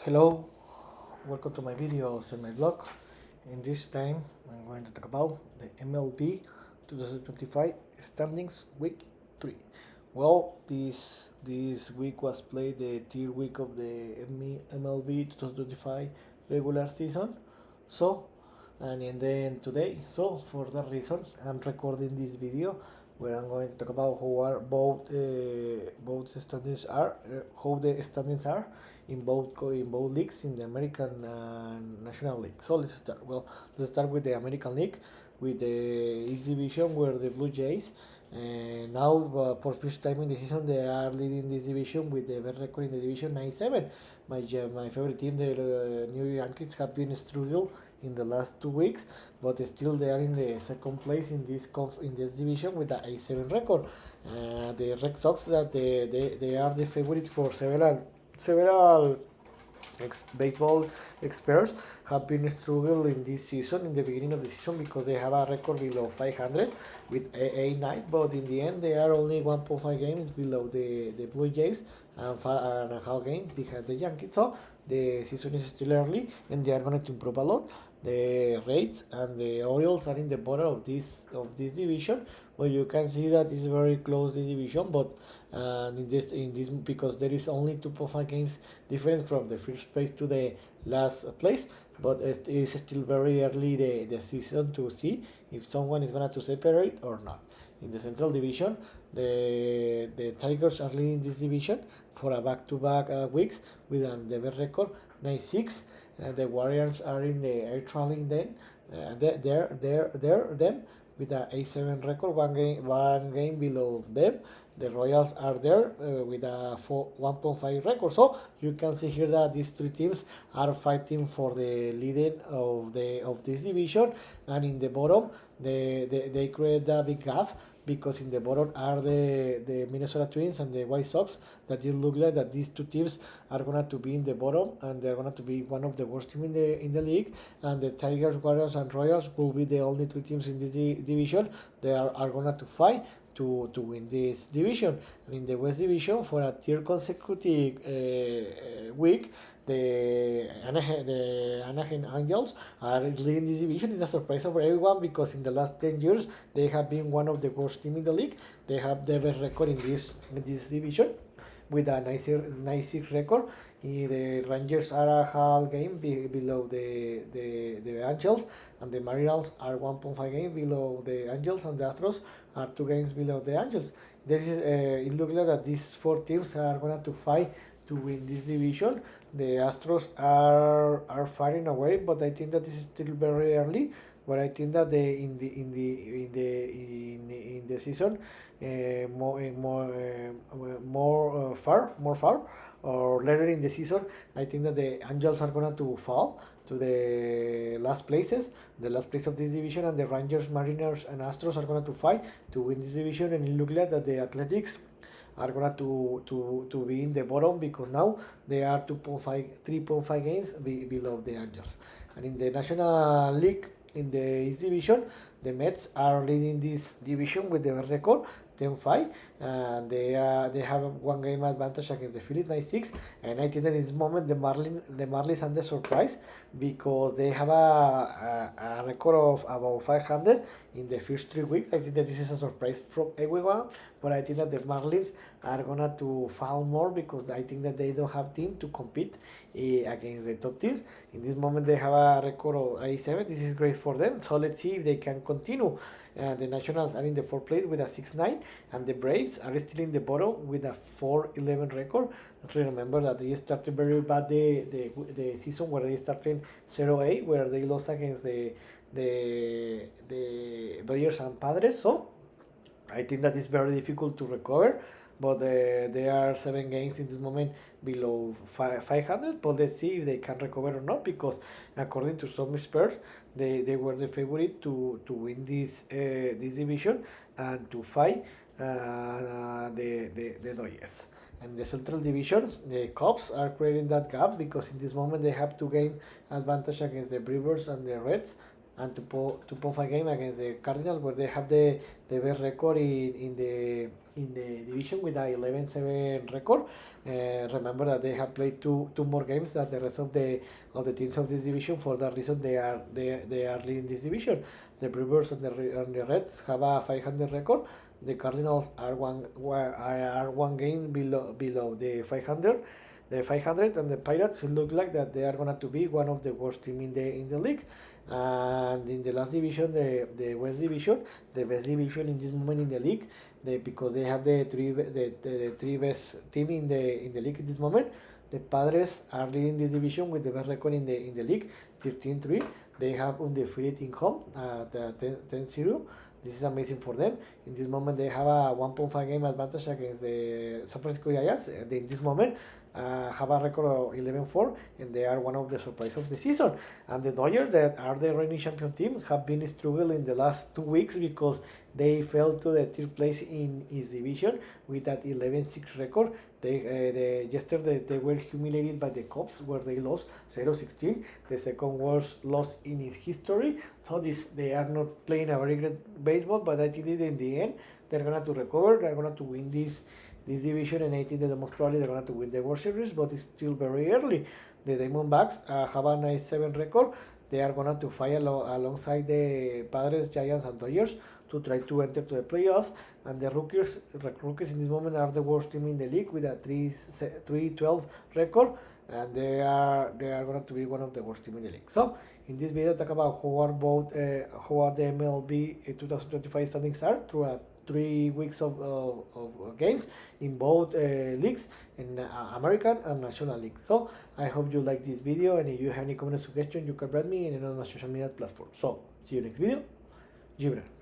Hello, welcome to my videos and my blog. In this time, I'm going to talk about the MLB 2025 standings week 3. Well, this week was played the third week of the MLB 2025 regular season. So, and then today, so for that reason, I'm recording this video where I'm going to talk about how are both standings are, how the standings are in both leagues in the American National League. So let's start. Well, let's start with the American League, with the East Division where the Blue Jays. Now, for first time in the season, they are leading this division with the best record in the division 97. My favorite team, the New York Yankees, have been struggling in the last 2 weeks, but still they are in the second place in this division with the A7 record. The Red Sox that they are the favorite for several baseball experts have been struggling in this season in the beginning of the season because they have a record below 500 with A9, but in the end they are only 1.5 games below the Blue Jays and a half game behind the Yankees. So the season is still early and they are going to improve a lot. The Rays and the Orioles are in the bottom of this division, where you can see that it's very close the division, but in this because there is only 2.5 games difference from the first place to the last place, but it is still very early the season to see if someone is going to separate or not. In the Central Division, the Tigers are leading this division for a back-to-back weeks with the best record 9-6. The Warriors are in the air trailing then. Them with a A7 record, one game below them. The Royals are there with a 1.5 record. So you can see here that these three teams are fighting for the leading of this division, and in the bottom they create a big gap because in the bottom are the Minnesota Twins and the White Sox, that it look like that these two teams are going to be in the bottom and they're going to be one of the worst teams in the league, and the Tigers, Warriors and Royals will be the only two teams in the division. They are going to fight to win this division. And in the West Division, for a third consecutive week, the Anaheim Angels are leading this division. It's a surprise for everyone because in the last 10 years they have been one of the worst teams in the league. They have the best record in this division with a nicer record. The Rangers are a half game below the Angels, and the Mariners are 1.5 game below the Angels, and the Astros are 2 games below the Angels. It looks like that these four teams are going to fight to win this division. The Astros are fighting away, but I think that this is still very early. But I think that in the season, more far, or later in the season, I think that the Angels are going to fall to the last place of this division, and the Rangers, Mariners, and Astros are going to fight to win this division. And it looks like that the Athletics are going to be in the bottom because now they are 3.5 games below the Angels. And in the National League, in the East Division, the Mets are leading this division with their record 10-5, and they have a 1 game advantage against the Phillies 9-6. And I think that in this moment the Marlins are the surprise because they have a record of about 500 in the first 3 weeks. I think that this is a surprise from everyone, but I think that the Marlins are gonna to fall more because I think that they don't have team to compete against the top teams. In this moment they have a record of A7. This is great for them, so let's see if they can continue. The Nationals are in the 4th place with a 6-9, and the Braves are still in the bottom with a 4-11 record. Remember that they started very bad the season where they started 0-8, where they lost against the Dodgers and Padres. So I think that it's very difficult to recover, but there are 7 games in this moment below 500. But let's see if they can recover or not, because according to some experts, they were the favorite to win this division and to fight the Dodgers. And the Central Division, the Cubs are creating that gap because in this moment they have 2 game advantage against the Brewers and the Reds, and 2.5 game against the Cardinals, where they have the best record in in the division with a 11-7 record. Remember that they have played two more games than the rest of the teams of this division. For that reason, they are leading this division. The Brewers and the Reds have a 500 record. The Cardinals are one game below the 500. The 500 and the Pirates look like that they are going to be one of the worst team in the league. And in the last division, the West Division, the best division in this moment in the league, because they have the three best team in the league at this moment. The Padres are leading this division with the best record in the league, 13-3. They have undefeated in home, 10-0. This is amazing for them. In this moment, they have a 1.5 game advantage against the San Francisco Giants. In this moment, have a record of 11-4, and they are one of the surprises of the season. And the Dodgers, that are the reigning champion team, have been struggling in the last 2 weeks because they fell to the third place in his division with that 11-6 record. Yesterday they were humiliated by the Cubs, where they lost 0-16, the second worst loss in his history. So they are not playing a very great baseball, but I think that in the end they're going to recover. They're going to win this division, and I think that the most probably they're going to win the World Series, but it's still very early. The Diamondbacks have a 9-7 record. They are going to fight alongside the Padres, Giants, and Dodgers to try to enter to the playoffs. And the rookies in this moment are the worst team in the league with a 3-12 record, and they are going to be one of the worst team in the league. So in this video, talk about how are the MLB 2025 standings are through 3 weeks of games in both leagues, in American and National League. So I hope you like this video, and if you have any comment or suggestion, you can write me in another social media platform. So see you next video. Gibran.